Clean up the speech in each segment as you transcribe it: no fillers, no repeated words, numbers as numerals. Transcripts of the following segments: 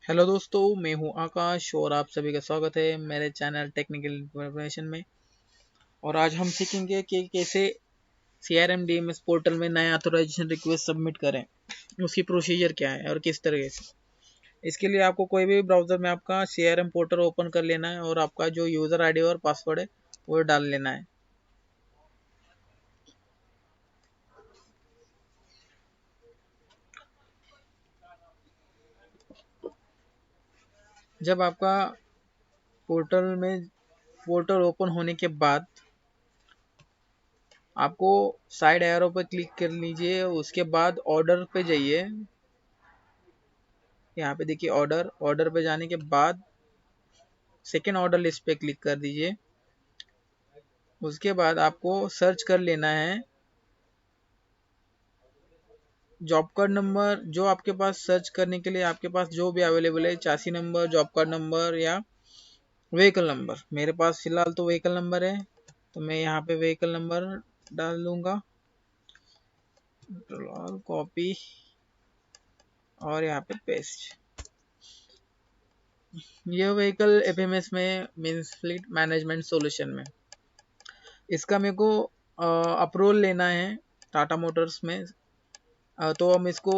Hello दोस्तों, मैं हूं आकाश और आप सभी का स्वागत है मेरे चैनल टेक्निकल इन्फॉर्मेशन में। और आज हम सीखेंगे कि कैसे CRM DMS पोर्टल में नया ऑथराइजेशन रिक्वेस्ट सबमिट करें, उसकी प्रोसीजर क्या है और किस तरह से। इसके लिए आपको कोई भी ब्राउज़र में आपका CRM पोर्टल ओपन कर लेना है और आपका जो यूज़र आईडी और पासवर्ड है वो डाल लेना है। जब आपका पोर्टल ओपन होने के बाद आपको साइड एरो पर क्लिक कर लीजिए। उसके बाद ऑर्डर पे जाइए। यहाँ पे देखिए ऑर्डर पे जाने के बाद सेकेंड ऑर्डर लिस्ट पे क्लिक कर दीजिए। उसके बाद आपको सर्च कर लेना है जॉब कार्ड नंबर। जो आपके पास सर्च करने के लिए आपके पास जो भी अवेलेबल है, चासी नंबर, जॉब कार्ड नंबर या व्हीकल नंबर। मेरे पास फिलहाल तो व्हीकल नंबर है, तो मैं यहाँ पे व्हीकल नंबर डाल दूंगा। कॉपी और यहाँ पे पेस्ट। यह व्हीकल FMS में मीन्स फ्लीट मैनेजमेंट सॉल्यूशन में इसका मेरे को अप्रूवल लेना है टाटा मोटर्स में। तो हम इसको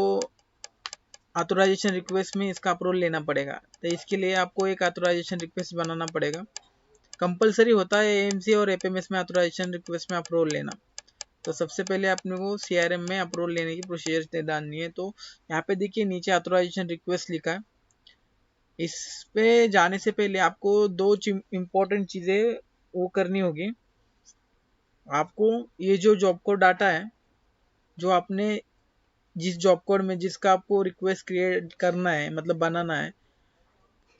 ऑथराइजेशन रिक्वेस्ट में इसका अप्रूवल लेना पड़ेगा। तो इसके लिए आपको एक ऑथराइजेशन रिक्वेस्ट बनाना पड़ेगा। कंपलसरी होता है AMC और FMS में ऑथराइजेशन रिक्वेस्ट में अप्रूवल लेना। तो सबसे पहले अपने को CRM में अप्रूवल लेने की प्रोसीजर जाननी है। तो यहाँ पे देखिए नीचे ऑथराइजेशन रिक्वेस्ट लिखा है। इस पे जाने से पहले आपको दो इम्पोर्टेंट चीज़ें वो करनी होगी। आपको ये जो जॉब कोड डाटा है, जो आपने जिस जॉब कोड में जिसका आपको रिक्वेस्ट क्रिएट करना है, मतलब बनाना है,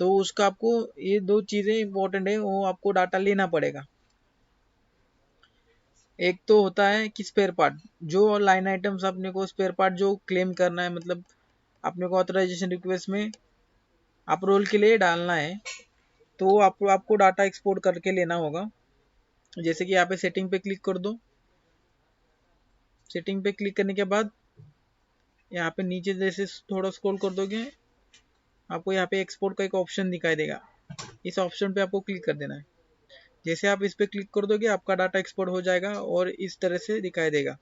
तो उसका आपको ये दो चीज़ें इंपॉर्टेंट है, वो आपको डाटा लेना पड़ेगा। एक तो होता है कि स्पेयर पार्ट, जो लाइन आइटम्स अपने को स्पेयर पार्ट जो क्लेम करना है, मतलब अपने को ऑथराइजेशन रिक्वेस्ट में अप्रूवल के लिए डालना है, तो आपको डाटा एक्सपोर्ट करके लेना होगा। जैसे कि यहाँ पे सेटिंग पे क्लिक कर दो। सेटिंग पे क्लिक करने के बाद यहाँ पे नीचे जैसे थोड़ा स्क्रॉल कर दोगे, आपको यहाँ पे एक्सपोर्ट का एक ऑप्शन दिखाई देगा। इस ऑप्शन पे आपको क्लिक कर देना है। जैसे आप इस पे क्लिक कर दोगे, आपका डाटा एक्सपोर्ट हो जाएगा और इस तरह से दिखाई देगा।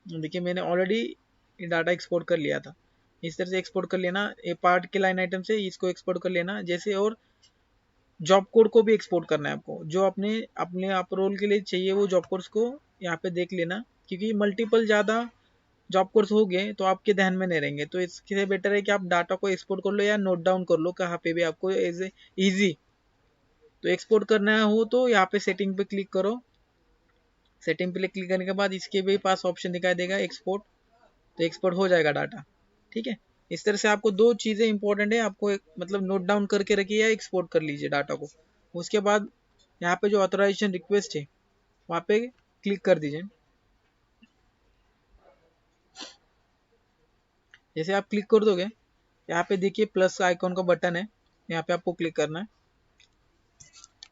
देखिए मैंने ऑलरेडी डाटा एक्सपोर्ट कर लिया था। इस तरह से एक्सपोर्ट कर लेना। ये पार्ट के लाइन आइटम से इसको एक्सपोर्ट कर लेना जैसे। और जॉब कोड को भी एक्सपोर्ट करना है आपको, जो अपने अपने अप्रूवल के लिए चाहिए वो जॉब कोड्स को यहाँ पे देख लेना। क्योंकि मल्टीपल ज़्यादा जॉब कोर्स हो गए तो आपके ध्यान में नहीं रहेंगे। तो इसके बेटर है कि आप डाटा को एक्सपोर्ट कर लो या नोट डाउन कर लो कहाँ पे भी आपको एज ए ईजी। तो एक्सपोर्ट करना हो तो यहाँ पे सेटिंग पे क्लिक करो। सेटिंग पे क्लिक करने के बाद इसके भी पास ऑप्शन दिखाई देगा एक्सपोर्ट। तो एक्सपोर्ट हो जाएगा डाटा। ठीक है। इस तरह से आपको दो चीज़ें इंपॉर्टेंट है, आपको एक मतलब नोट डाउन करके रखिए या एक्सपोर्ट कर लीजिए डाटा को। उसके बाद यहाँ पे जो ऑथराइजेशन रिक्वेस्ट है वहाँ पे क्लिक कर दीजिए। जैसे आप क्लिक कर दोगे, यहाँ पे देखिए प्लस आइकॉन का बटन है, यहाँ पे आपको क्लिक करना है।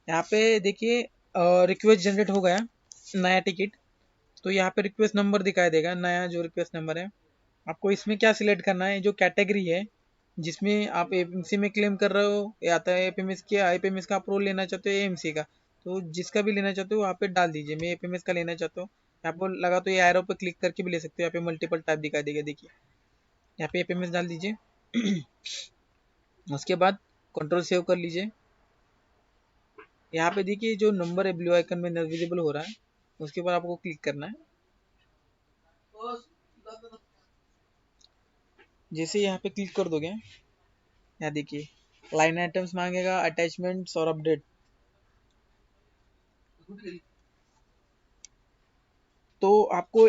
यहाँ पे देखिए रिक्वेस्ट जनरेट हो गया नया टिकट। तो यहाँ पे रिक्वेस्ट नंबर दिखाई देगा, नया जो रिक्वेस्ट नंबर है। आपको इसमें क्या सिलेक्ट करना है, जो कैटेगरी है जिसमें आप AMC में क्लेम कर रहे हो, या तो FMS का अप्रूवल लेना चाहते हो AMC का, तो जिसका भी लेना चाहते हो वहाँ पे डाल दीजिए। मैं FMS का लेना चाहता हूँ। आपको लगा तो ये एरो पे क्लिक करके भी ले सकते हो। यहाँ पे मल्टीपल टाइप दिखाई देगा, देखिए यहाँ पे FMS डाल दीजिए। उसके बाद कंट्रोल सेव कर लीजिए। यहाँ पे देखिए जो नंबर है ब्लू आइकन में विजिबल हो रहा है, उसके ऊपर आपको क्लिक करना है। जैसे यहाँ पे क्लिक कर दोगे, यहाँ देखिए लाइन आइटम्स मांगेगा, अटैचमेंट्स और अपडेट। तो आपको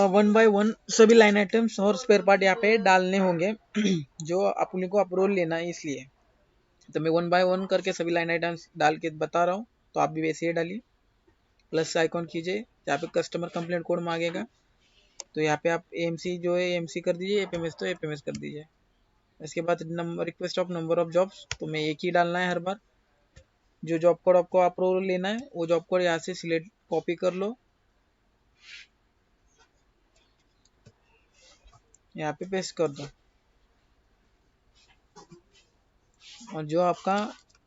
वन बाय वन सभी लाइन आइटम्स और स्पेयर पार्ट यहाँ पे डालने होंगे। जो अपने को अप्रूवल लेना है इसलिए। तो मैं वन बाय वन करके सभी लाइन आइटम्स डाल के बता रहा हूँ, तो आप भी वैसे ही डालिए। प्लस आइकॉन कीजिए, यहाँ पे कस्टमर कंप्लेंट कोड मांगेगा, तो यहाँ पे आप AMC जो है AMC कर दीजिए, FMS तो FMS कर दीजिए। इसके बाद number request of number of jobs, तो मैं एक ही डालना है हर बार। जो जॉब कोड आपको अप्रूवल लेना है वो जॉब कोड यहाँ से सिलेक्ट कॉपी कर लो, यहाँ पे पेस्ट कर दो। और जो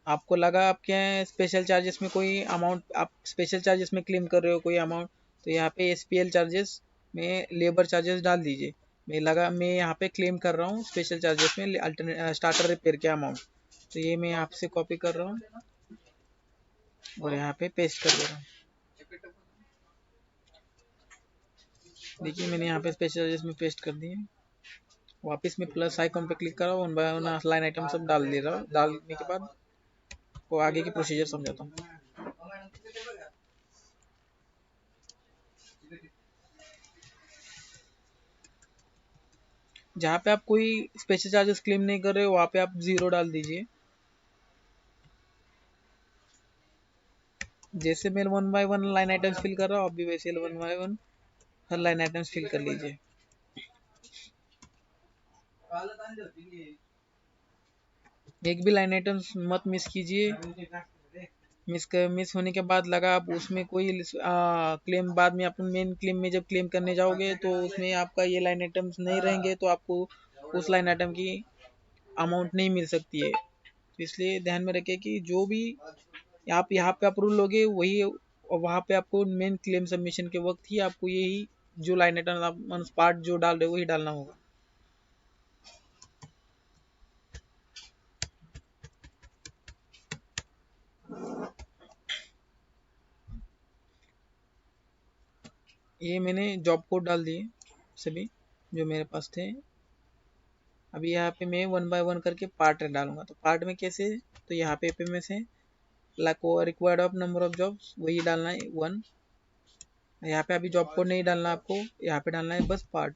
आपको लगा आपके स्पेशल चार्जेस में कोई अमाउंट आप स्पेशल चार्जेस में क्लेम कर रहे हो कोई अमाउंट, तो यहाँ पे SPL चार्जेस में लेबर चार्जेस डाल दीजिए। मैं यहाँ पे क्लेम कर रहा हूँ स्पेशल चार्जेस में अल्टरनेट स्टार्टर रिपेयर के अमाउंट, तो ये मैं यहाँ से कॉपी कर रहा हूँ और यहाँ पे पेस्ट कर दे रहा हूँ। देखिए मैंने यहाँ पे स्पेशल चार्जेस में पेस्ट कर दिए। वापस में प्लस आइकॉन पे क्लिक करा, one by one line item सब डाल दे रहा हूँ। डालने के बाद वो आगे की प्रोसीजर समझाता हूँ। जहाँ पे आप कोई स्पेशल चार्जेस क्लेम नहीं कर रहे हो वहाँ पे आप 0 डाल दीजिए। जैसे मैं one by one line items fill कर रहा हूँ, आप भी वैसे वन बाय वन हर लाइन आइटम्स फिल कर लीजिए। एक भी लाइन आइटम्स मत मिस कीजिए। मिस होने के बाद लगा आप उसमें कोई क्लेम बाद में अपन मेन क्लेम में जब क्लेम करने जाओगे तो उसमें आपका ये लाइन आइटम्स नहीं रहेंगे, तो आपको उस लाइन आइटम की अमाउंट नहीं मिल सकती है। तो इसलिए ध्यान में रखें कि जो भी आप यहाँ पे अप्रूवल लोगे वही, और वहाँ पे आपको मेन क्लेम सबमिशन के वक्त ही आपको यही जो लाइन आइटम आप पार्ट जो डाल रहे हो वही डालना होगा। ये मैंने जॉब कोड डाल दिए सभी जो मेरे पास थे। अभी यहाँ पे मैं वन बाय वन करके पार्ट डालूंगा। तो पार्ट में कैसे, तो यहाँ पे में से required of number of jobs वही डालना है 1। यहाँ पे अभी जॉब कोड नहीं डालना आपको, यहाँ पे डालना है बस पार्ट।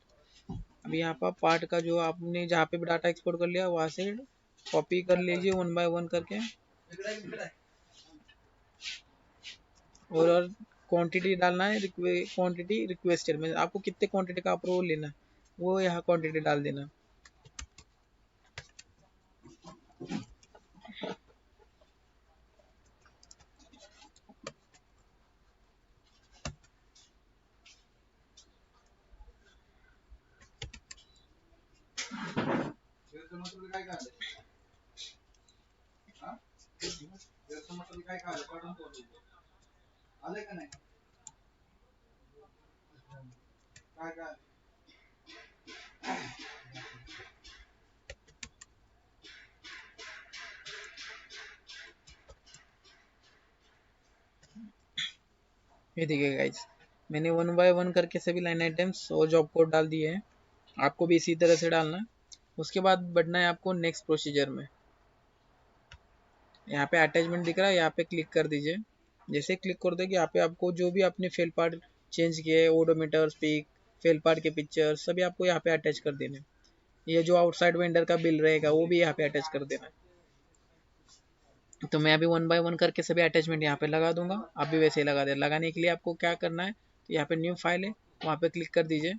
अभी यहाँ पर पार्ट का जो आपने जहाँ पे भी डाटा एक्सपोर्ट कर लिया वहाँ से कॉपी कर लीजिए वन बाय वन करके, और क्वांटिटी डालना है। क्वांटिटी रिक्वेस्टेड में आपको कितने क्वांटिटी का अप्रूवल लेना है वो यहाँ क्वांटिटी डाल देना। ये देखिए गाइस, मैंने वन बाय वन करके सभी लाइन आइटम्स और जॉब कोड डाल दिए हैं। आपको भी इसी तरह से डालना है। उसके बाद बढ़ना है आपको नेक्स्ट प्रोसीजर में। यहाँ पे अटैचमेंट दिख रहा है, यहाँ पे क्लिक कर दीजिए। जैसे क्लिक कर दोगे यहाँ पे आपको जो भी आपने फेल पार्ट चेंज किए, ओडोमीटर, स्पीक, फेल पार्ट के पिक्चर सभी आपको यहाँ पे अटैच कर देने। ये जो आउटसाइड वेंडर का बिल रहेगा वो भी यहाँ पे अटैच कर देना। तो मैं अभी वन बाय वन करके सभी अटैचमेंट यहाँ पे लगा दूंगा, आप भी वैसे ही लगा दे। लगाने के लिए आपको क्या करना है, तो यहाँ पे न्यू फाइल है वहाँ पे क्लिक कर दीजिए।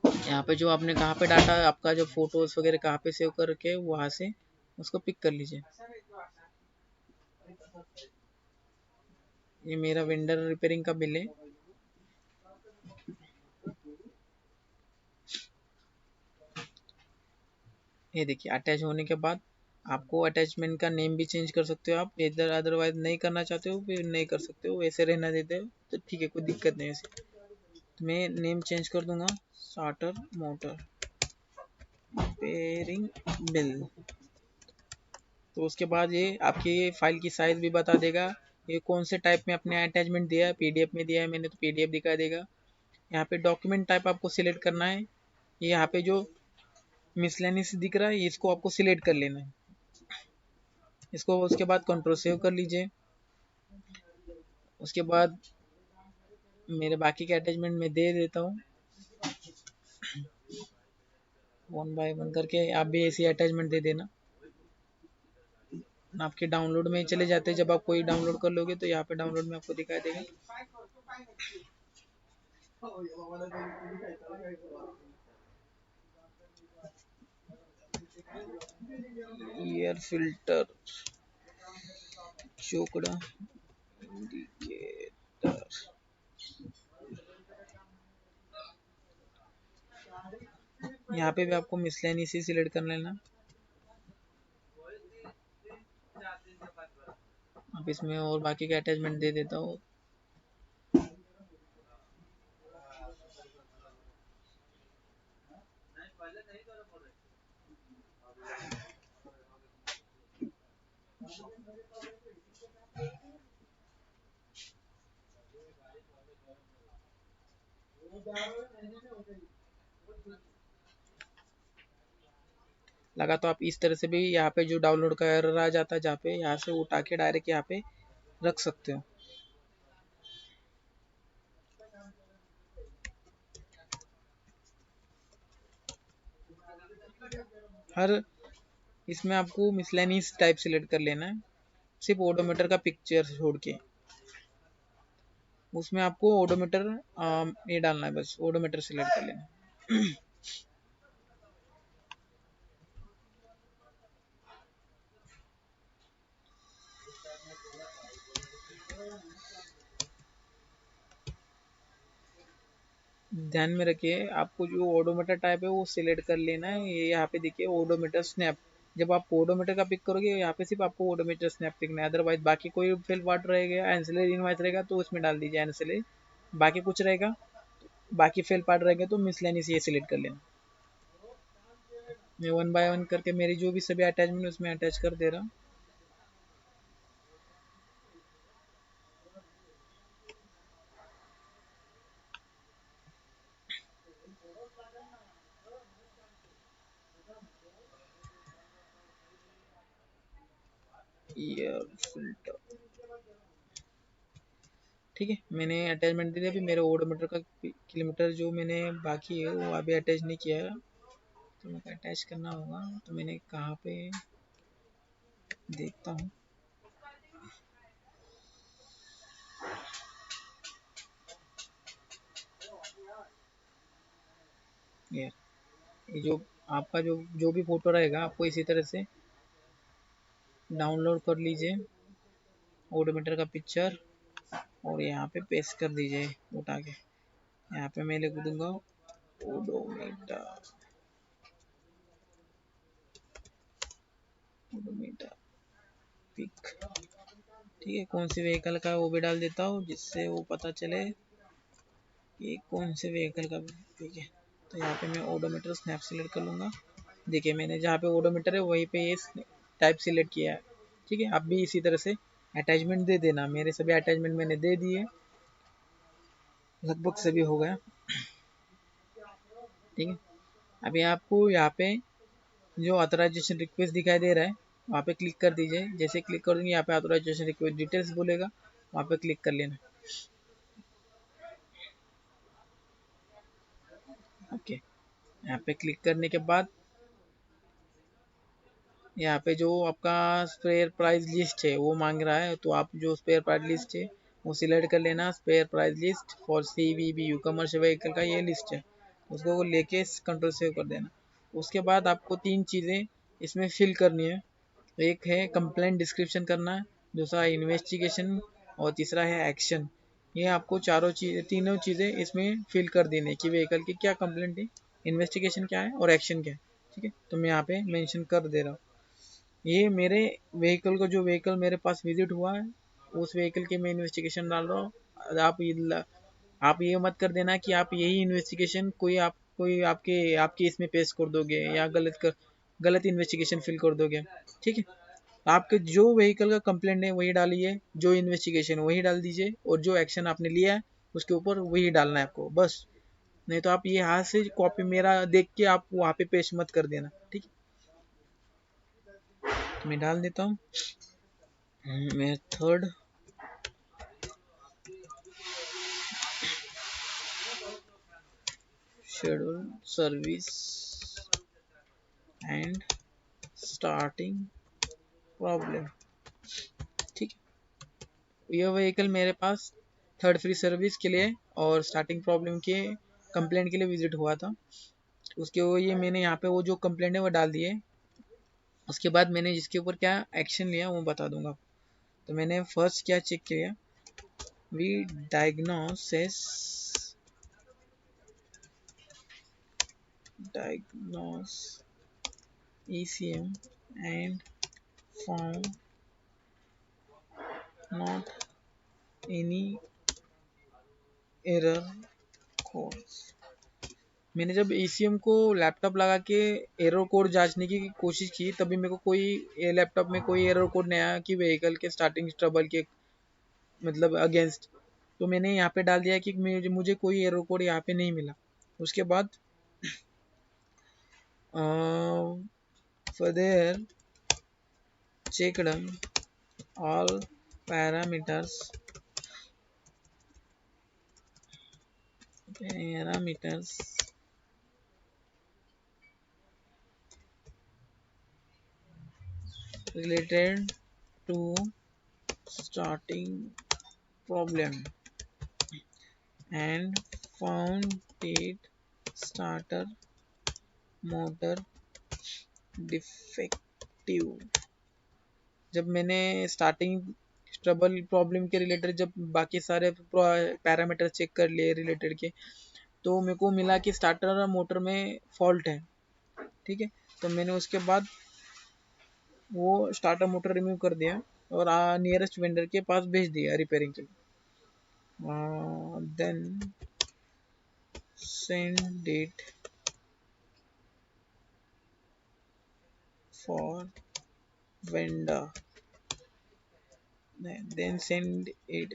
यहाँ पे जो आपने कहाँ पे डाटा आपका जो फोटोज वगैरह कहाँ पे सेव करके वहां से उसको पिक कर लीजिए। ये मेरा वेंडर रिपेयरिंग का बिल है। ये देखिए अटैच होने के बाद आपको अटैचमेंट का नेम भी चेंज कर सकते हो आप, इधर अदरवाइज नहीं करना चाहते हो फिर नहीं कर सकते हो, वैसे रहना देते हो तो ठीक है, कोई दिक्कत नहीं। वैसे तो मैं नेम चेंज कर दूंगा स्टार्टर मोटर रिपेयरिंग बिल। तो उसके बाद ये आपकी फाइल की साइज भी बता देगा, ये कौन से टाइप में अपने अटैचमेंट दिया है, PDF में दिया है मैंने तो PDF दिखा देगा। यहाँ पे डॉक्यूमेंट टाइप आपको सिलेक्ट करना है। ये यहाँ पे जो मिसलेनियस दिख रहा है इसको आपको सिलेक्ट कर लेना है। इसको उसके बाद कंट्रोल सेव कर लीजिए। उसके बाद मेरे बाकी के अटैचमेंट में दे देता हूँ वन बाय वन करके, आप भी ऐसी अटैचमेंट दे देना। आपके डाउनलोड में चले जाते हैं, जब आप कोई डाउनलोड कर लोगे तो यहाँ पे डाउनलोड में आपको दिखाई देगा। एयर फिल्टर चोकड़ा इंडिकेटर, यहाँ पे भी आपको मिसलेनियस ही सिलेक्ट कर लेना। अब इसमें और बाकी का अटैचमेंट दे देता हूँ। लगा तो आप इस तरह से भी यहाँ पे जो डाउनलोड का एरर आ जाता है जहाँ पे, यहाँ से उठा के डायरेक्ट यहाँ पे रख सकते हो। हर इसमें आपको मिसलेनियस टाइप सिलेक्ट कर लेना है, सिर्फ ओडोमीटर का पिक्चर छोड़ के। उसमें आपको ओडोमीटर ये डालना है, बस ओडोमीटर सिलेक्ट कर लेना है। ध्यान में रखिए, आपको जो ओडोमीटर टाइप है वो सिलेक्ट कर लेना है। ये यहाँ पे देखिए ओडोमीटर स्नैप, जब आप ओडोमीटर का पिक करोगे यहाँ पे सिर्फ आपको ओडोमीटर स्नैप पिकना है, अदरवाइज बाकी कोई फिल पार्ट रहेगा, एंसिलरी इनवाइस रहेगा तो उसमें डाल दीजिए एंसिलरी, बाकी कुछ रहेगा, बाकी फेल पार्ट रहेंगे तो मिसलेनियस ये सिलेक्ट कर लेना। मैं वन बाय वन करके मेरी जो भी सभी अटैचमेंट उसमें अटैच कर दे रहा हूँ। एयर फिल्टर, ठीक है, मैंने अटैचमेंट दे दिया। अभी मेरे ओडोमीटर का किलोमीटर जो मैंने बाकी है वो अभी अटैच नहीं किया है, तो मेरे को अटैच करना होगा। तो मैंने कहाँ पे देखता हूँ, ये जो आपका जो भी फोटो रहेगा आपको इसी तरह से डाउनलोड कर लीजिए ओडोमीटर का पिक्चर, और यहाँ पे पेस्ट कर दीजिए उठा के। यहाँ पे मैं लिख दूंगा ओडोमीटर, ओडोमीटर पिक, ठीक है। कौन सी व्हीकल का वो भी डाल देता हूँ जिससे वो पता चले ये कौन से व्हीकल का, ठीक है। तो यहाँ पे मैं ओडोमीटर स्नैप सिलेक्ट कर लूँगा। देखिए मैंने जहाँ पे ओडोमीटर है वहीं पे ये टाइप सिलेक्ट किया है, ठीक है। आप भी इसी तरह से अटैचमेंट दे देना। मेरे सभी अटैचमेंट मैंने दे दिए, लगभग सभी हो गया, ठीक है। अभी आपको यहाँ पे जो ऑथराइजेशन रिक्वेस्ट दिखाई दे रहा है वहाँ पे क्लिक कर दीजिए। जैसे क्लिक कर देंगे यहाँ पे ऑथराइजेशन रिक्वेस्ट डिटेल्स बोलेगा, वहाँ पे क्लिक कर लेना। ओके, यहाँ पे क्लिक करने के बाद यहाँ पे जो आपका स्पेयर प्राइस लिस्ट है वो मांग रहा है, तो आप जो स्पेयर प्राइस लिस्ट है वो सिलेक्ट कर लेना। Spare price list for CVBU commercial vehicle का ये लिस्ट है, उसको लेके कंट्रोल सेव कर देना। उसके बाद आपको तीन चीज़ें इसमें फिल करनी है। एक है कंप्लेंट डिस्क्रिप्शन करना है, दूसरा इन्वेस्टिगेशन, और तीसरा है एक्शन। ये आपको तीनों चीज़ें इसमें फिल कर देने की, व्हीकल की क्या कंप्लेंट है, इन्वेस्टिगेशन क्या है और एक्शन क्या है, ठीक है। तो मैं यहाँ पे मेंशन कर दे रहा हूँ। ये मेरे व्हीकल को, जो व्हीकल मेरे पास विजिट हुआ है उस व्हीकल की मैं इन्वेस्टिगेशन डाल रहा हूँ। आप ये मत कर देना कि आप यही इन्वेस्टिगेशन कोई आपके इसमें पेश कर दोगे या गलत इन्वेस्टिगेशन फिल कर दोगे, ठीक है। आपके जो व्हीकल का कंप्लेंट है वही डालिए, जो इन्वेस्टिगेशन वही डाल दीजिए, और जो एक्शन आपने लिया है उसके ऊपर वही डालना है आपको, बस। नहीं तो आप ये हाथ से कॉपी मेरा देख के आप वहाँ पे पेश मत कर देना, ठीक है। तो मैं डाल देता हूँ method schedule service and starting problem, ठीक है। यह व्हीकल मेरे पास थर्ड फ्री सर्विस के लिए और स्टार्टिंग प्रॉब्लम के कंप्लेंट के लिए विजिट हुआ था। उसके वो ये मैंने यहाँ पे वो जो कंप्लेंट है वो डाल दिए। उसके बाद मैंने जिसके ऊपर क्या एक्शन लिया वो बता दूंगा। तो मैंने फर्स्ट क्या चेक किया, we diagnose ECM and found not any error codes. मैंने जब ECM को लैपटॉप लगा के एरर कोड जांचने की कोशिश की, तभी मेरे को कोई लैपटॉप में कोई एरर कोड नहीं आया कि व्हीकल के स्टार्टिंग ट्रबल के मतलब अगेंस्ट। तो मैंने यहाँ पे डाल दिया कि मुझे कोई एरर कोड यहाँ पे नहीं मिला। उसके बाद further checked all parameters related to starting problem and found it starter motor defective। जब मैंने स्टार्टिंग ट्रबल प्रॉब्लम के रिलेटेड जब बाकी सारे पैरामीटर चेक कर लिए रिलेटेड के, तो मेरे को मिला कि स्टार्टर मोटर में फॉल्ट है। ठीक है, तो मैंने उसके बाद वो स्टार्टर मोटर रिमूव कर दिया और नियरेस्ट वेंडर के पास भेज दिया रिपेयरिंग के लिए। Then send it for vendor, then send it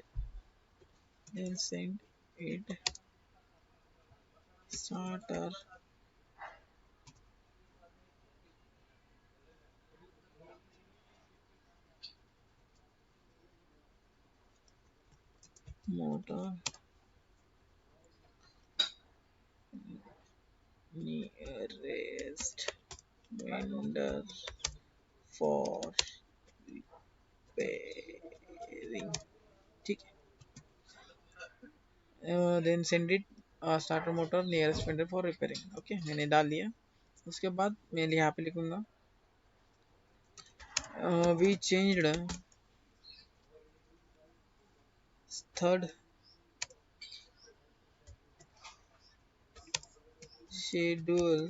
starter motor nearest vendor for repairing। ठीक है, then send it starter motor nearest vendor for repairing. Okay, मैंने डाल दिया। उसके बाद मैं यहाँ पे लिखूंगा we changed third schedule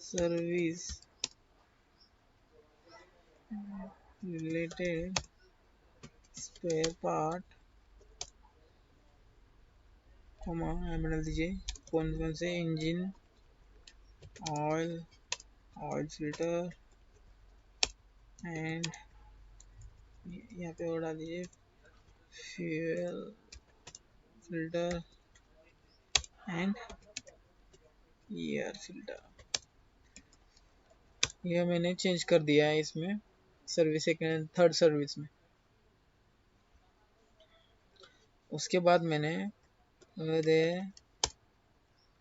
service related spare part, डाल दीजिए कौन कौन से इंजन ऑयल फिल्टर एंड यहाँ पे और डाल दीजिए fuel filter and air filter. यह मैंने चेंज कर दिया है इसमें सर्विस थर्ड सर्विस में। उसके बाद मैंने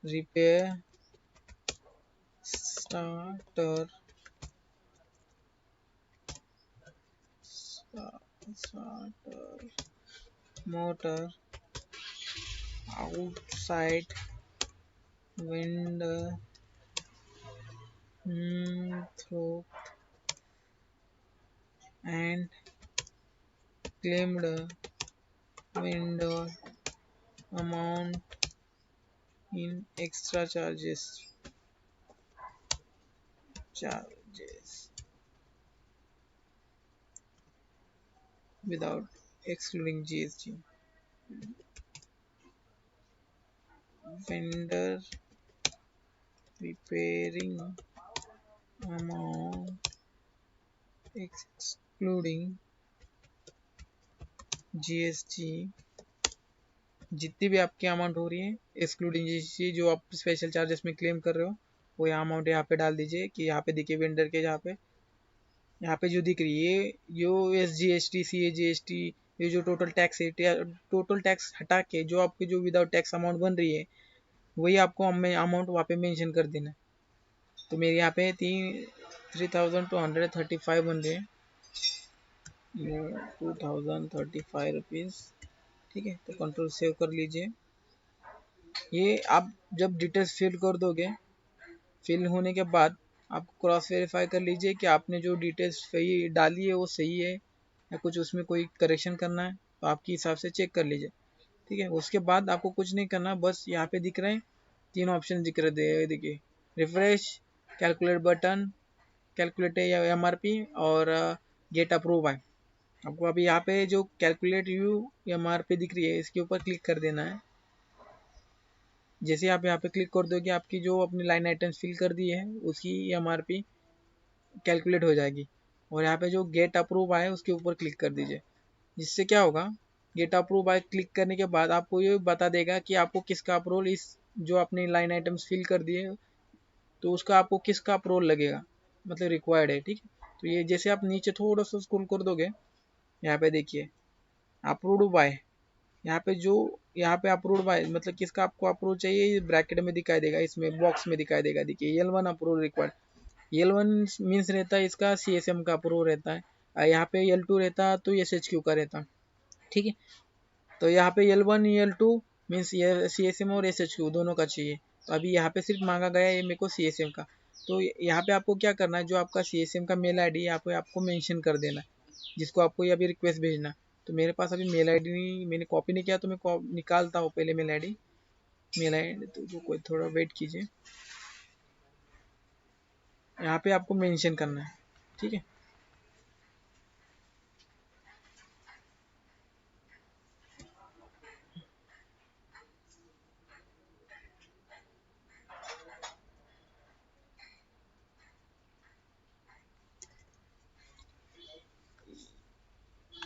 repair starter motor outside window through and claimed window amount in extra charges without excluding GST। vendor repairing amount excluding GST, जितनी भी आपकी अमाउंट हो रही है एक्सक्लूडिंग GST जो आप स्पेशल चार्जेस में क्लेम कर रहे हो, वो यहाँ अमाउंट यहाँ पे डाल दीजिए कि यहाँ पे देखिए वेंडर के यहाँ पे जो दिख रही है USGST CAGST, ये जो टोटल टैक्स है, टोटल टैक्स हटा के जो आपकी जो विदाउट टैक्स अमाउंट बन रही है वही आपको अमाउंट वहाँ पे मेंशन कर देना है। तो मेरे यहाँ पे 3235 बन रहे हैं, 2035 रुपीज़। ठीक है, तो कंट्रोल सेव कर लीजिए। ये आप जब डिटेल्स फिल कर दोगे, फिल होने के बाद आप क्रॉस वेरीफाई कर लीजिए कि आपने जो डिटेल्स सही डाली है वो सही है या कुछ उसमें कोई करेक्शन करना है, तो आपके हिसाब से चेक कर लीजिए। ठीक है। उसके बाद आपको कुछ नहीं करना, बस यहाँ पे दिख रहे हैं 3 ऑप्शन दिख रहे हैं, देखिए रिफ्रेश, कैलकुलेट बटन, कैलकुलेट या MRP और गेट अप्रूव है। आपको अभी यहाँ पे जो कैलकुलेट यू MRP दिख रही है इसके ऊपर क्लिक कर देना है। जैसे आप यहाँ पे क्लिक कर दोगे आपकी जो अपनी लाइन आइटम्स फिल कर दी है उसकी MRP कैलकुलेट हो जाएगी। और यहाँ पे जो गेट अप्रूव है उसके ऊपर क्लिक कर दीजिए। जिससे क्या होगा, गेट अप्रूव बाय क्लिक करने के बाद आपको ये बता देगा कि आपको किसका अप्रूवल, इस जो अपनी लाइन आइटम्स फिल कर दिए तो उसका आपको किसका अप्रूवल लगेगा, मतलब रिक्वायर्ड है। ठीक है। तो ये जैसे आप नीचे थोड़ा सा स्क्रॉल कर दोगे, यहाँ पे देखिए अप्रूव्ड बाय, यहाँ पे जो यहाँ पे अप्रूव्ड बाय मतलब किसका आपको अप्रूव चाहिए, ये ब्रैकेट में दिखाई देगा, इसमें बॉक्स में दिखाई देगा। देखिए L1 approval required. L1 means रहता है इसका CSM का अप्रूव रहता है, यहाँ पे L2 रहता तो SHQ का रहता। ठीक है। तो यहाँ पे L1 L2 मीन्स CSM और SHQ दोनों का चाहिए। तो अभी यहाँ पे सिर्फ मांगा गया है मेरे को CSM का। तो यहाँ पे आपको क्या करना है, जो आपका CSM का मेल ID यहाँ पे आपको मेंशन कर देना है, जिसको आपको ये अभी रिक्वेस्ट भेजना। तो मेरे पास अभी मेल ID नहीं, मैंने कॉपी नहीं किया, तो मैं निकालता हूँ पहले मेल ID। तो जो कोई थोड़ा वेट कीजिए, यहाँ पे आपको मेंशन करना है। ठीक है।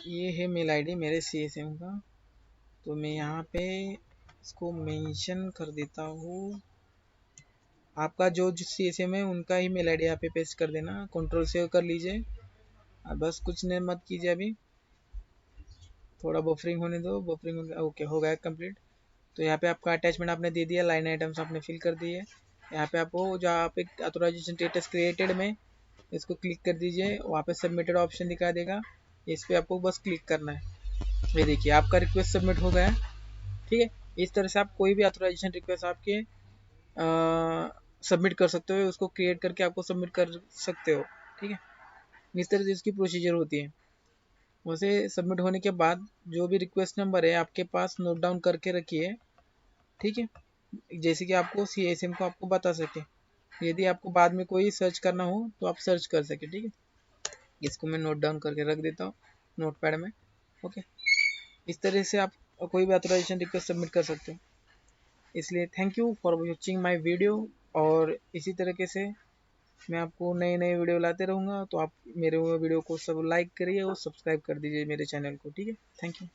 ये है मेल ID मेरे CSM का। तो मैं यहाँ पे इसको मेंशन कर देता हूँ। आपका जो CSM है उनका ही मेल ID यहाँ पे पेस्ट कर देना, कंट्रोल सेव कर लीजिए। अब बस कुछ नहीं मत कीजिए, अभी थोड़ा बफरिंग होने दो, बफरिंग ओके हो गया कंप्लीट। तो यहाँ पे आपका अटैचमेंट आपने दे दिया, लाइन आइटम्स आपने फिल कर दिए। यहाँ पे आपको जहाँ पे ऑथोराइजेशन स्टेटस क्रिएटेड में इसको क्लिक कर दीजिए, वहाँ पे सबमिटेड ऑप्शन दिखा देगा, इस पे आपको बस क्लिक करना है। ये देखिए आपका रिक्वेस्ट सबमिट हो गया है। ठीक है। इस तरह से आप कोई भी ऑथोराइजेशन रिक्वेस्ट आपके सबमिट कर सकते हो, उसको क्रिएट करके आपको सबमिट कर सकते हो। ठीक है। इस तरह से इसकी प्रोसीजर होती है। वैसे सबमिट होने के बाद जो भी रिक्वेस्ट नंबर है आपके पास नोट डाउन करके रखिए। ठीक है। जैसे कि आपको CSM को आपको बता सके, यदि आपको बाद में कोई सर्च करना हो तो आप सर्च कर सके। ठीक है। इसको मैं नोट डाउन करके रख देता हूँ नोट पैड में। ओके। इस तरह से आप कोई भी ऑथराइजेशन रिक्वेस्ट सबमिट कर सकते हो। इसलिए thank you for watching my video. और इसी तरीके से मैं आपको नए नए वीडियो लाते रहूँगा, तो आप मेरे वीडियो को सब लाइक करिए और सब्सक्राइब कर दीजिए मेरे चैनल को। ठीक है। Thank you.